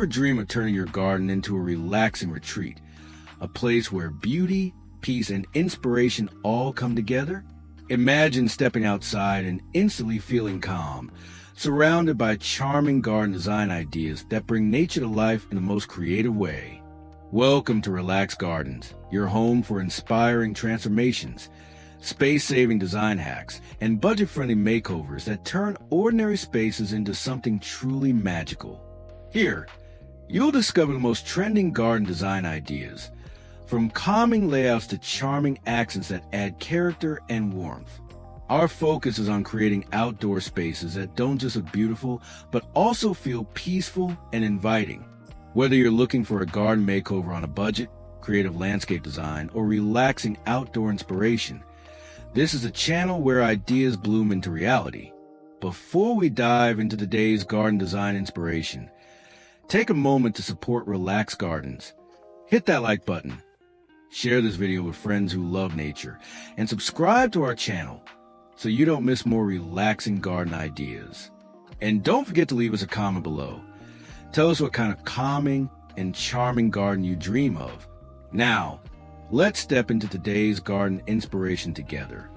ever dream of turning your garden into a relaxing retreat? A place where beauty, peace, and inspiration all come together? Imagine stepping outside and instantly feeling calm, surrounded by charming garden design ideas that bring nature to life in the most creative way. Welcome to Relax Gardens, your home for inspiring transformations, space-saving design hacks, and budget-friendly makeovers that turn ordinary spaces into something truly magical. Here, you'll discover the most trending garden design ideas, from calming layouts to charming accents that add character and warmth. Our focus is on creating outdoor spaces that don't just look beautiful, but also feel peaceful and inviting. Whether you're looking for a garden makeover on a budget, creative landscape design, or relaxing outdoor inspiration, this is a channel where ideas bloom into reality. Before we dive into today's garden design inspiration, take a moment to support Relax Gardens. Hit that like button, share this video with friends who love nature, and subscribe to our channel so you don't miss more relaxing garden ideas. And don't forget to leave us a comment below. Tell us what kind of calming and charming garden you dream of. Now, let's step into today's garden inspiration together.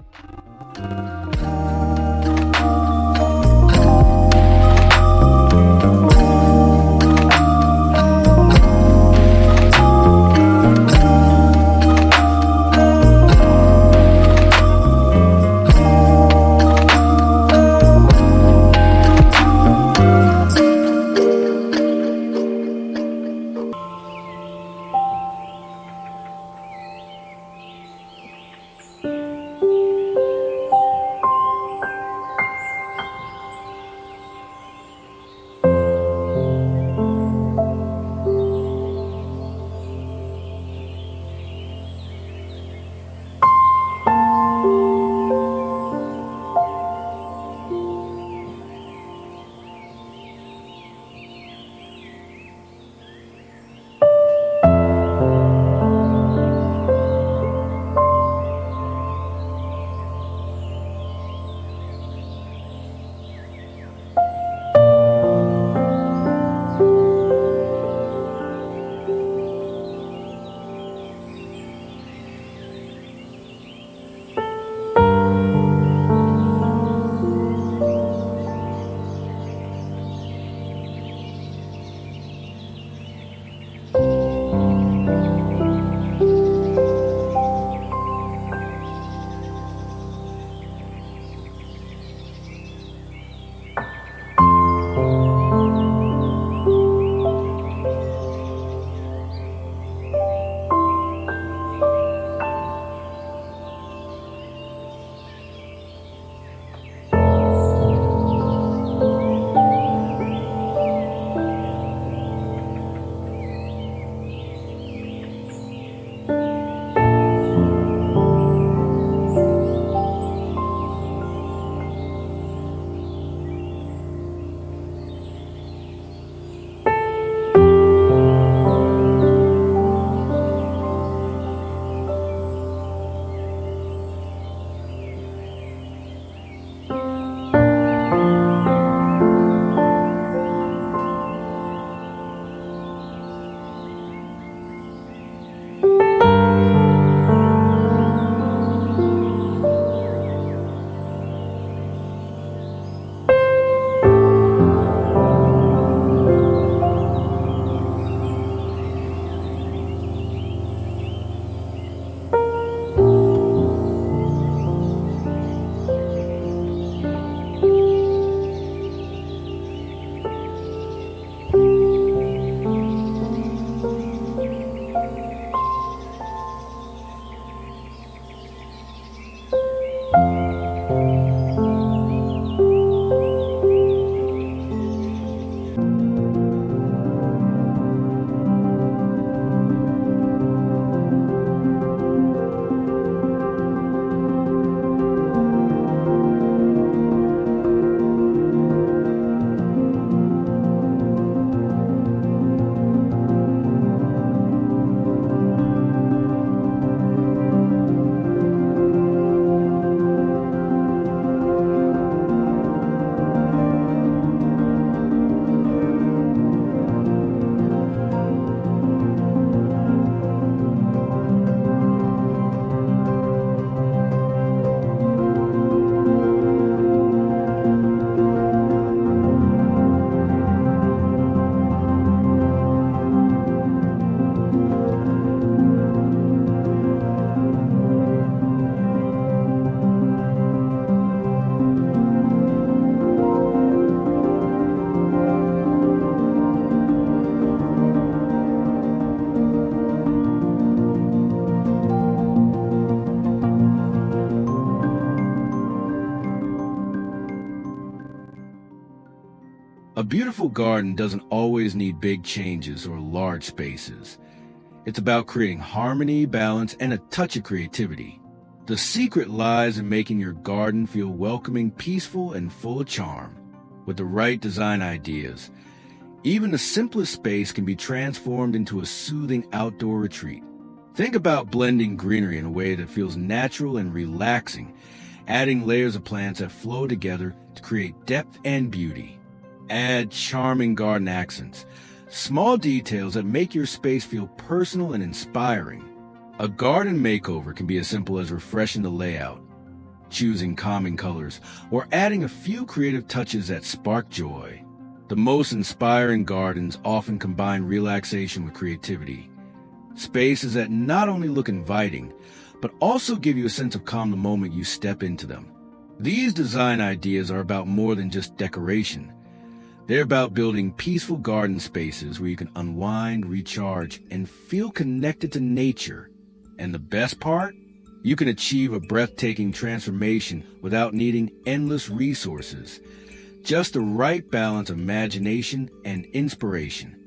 beautiful garden doesn't always need big changes or large spaces. It's about creating harmony, balance, and a touch of creativity. The secret lies in making your garden feel welcoming, peaceful, and full of charm. With the right design ideas, even the simplest space can be transformed into a soothing outdoor retreat. Think about blending greenery in a way that feels natural and relaxing, adding layers of plants that flow together to create depth and beauty. Add charming garden accents, small details that make your space feel personal and inspiring. A garden makeover can be as simple as refreshing the layout, choosing calming colors, or adding a few creative touches that spark joy. The most inspiring gardens often combine relaxation with creativity. Spaces that not only look inviting, but also give you a sense of calm the moment you step into them. These design ideas are about more than just decoration. They're about building peaceful garden spaces where you can unwind, recharge, and feel connected to nature. And the best part? You can achieve a breathtaking transformation without needing endless resources. Just the right balance of imagination and inspiration.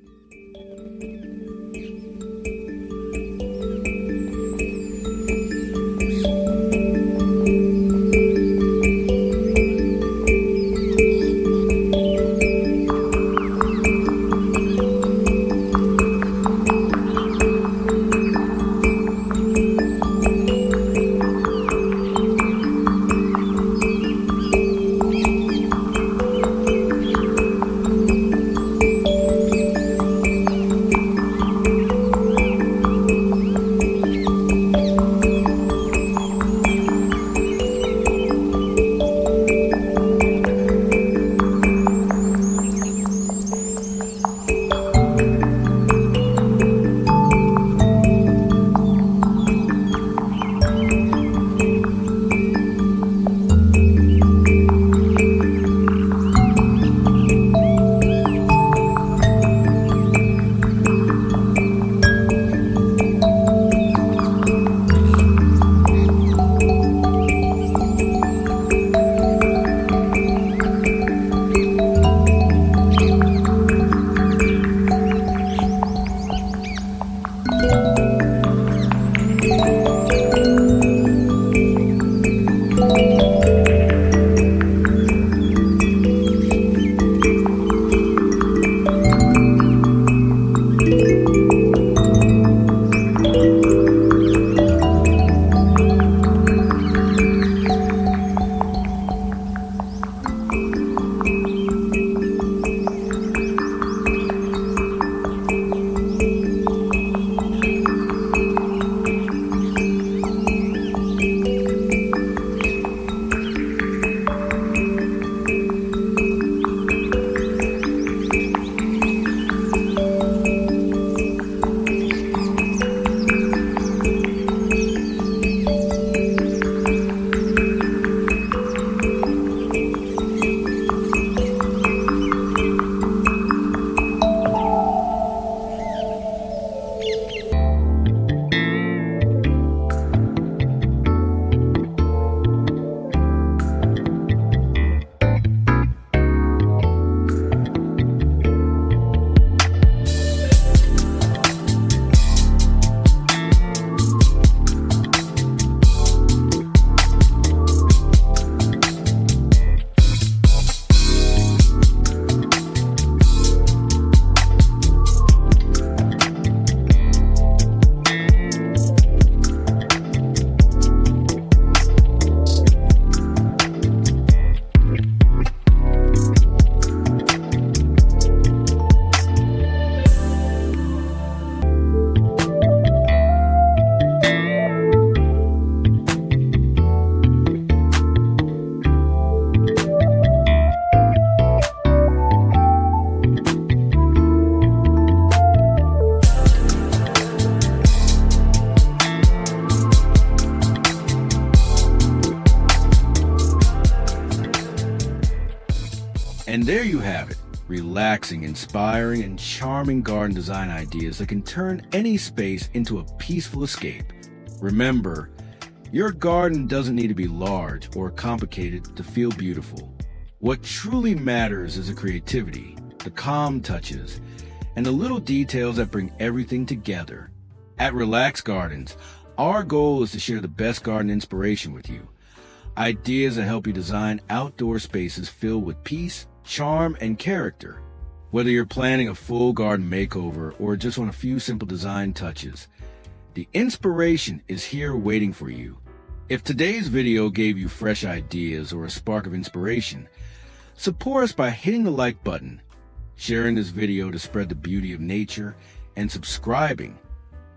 And there you have it, relaxing, inspiring, and charming garden design ideas that can turn any space into a peaceful escape. Remember, your garden doesn't need to be large or complicated to feel beautiful. What truly matters is the creativity, the calm touches, and the little details that bring everything together. At Relax Gardens, our goal is to share the best garden inspiration with you. Ideas that help you design outdoor spaces filled with peace, charm, and character. Whether you're planning a full garden makeover or just want a few simple design touches, the inspiration is here waiting for you. If today's video gave you fresh ideas or a spark of inspiration, support us by hitting the like button, sharing this video to spread the beauty of nature, and subscribing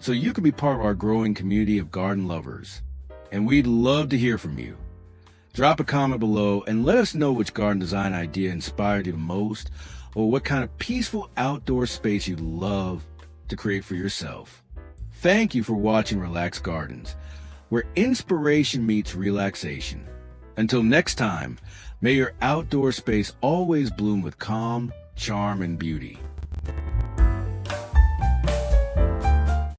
so you can be part of our growing community of garden lovers. And we'd love to hear from you. Drop a comment below and let us know which garden design idea inspired you the most, or what kind of peaceful outdoor space you'd love to create for yourself. Thank you for watching Relax Gardens, where inspiration meets relaxation. Until next time, may your outdoor space always bloom with calm, charm, and beauty.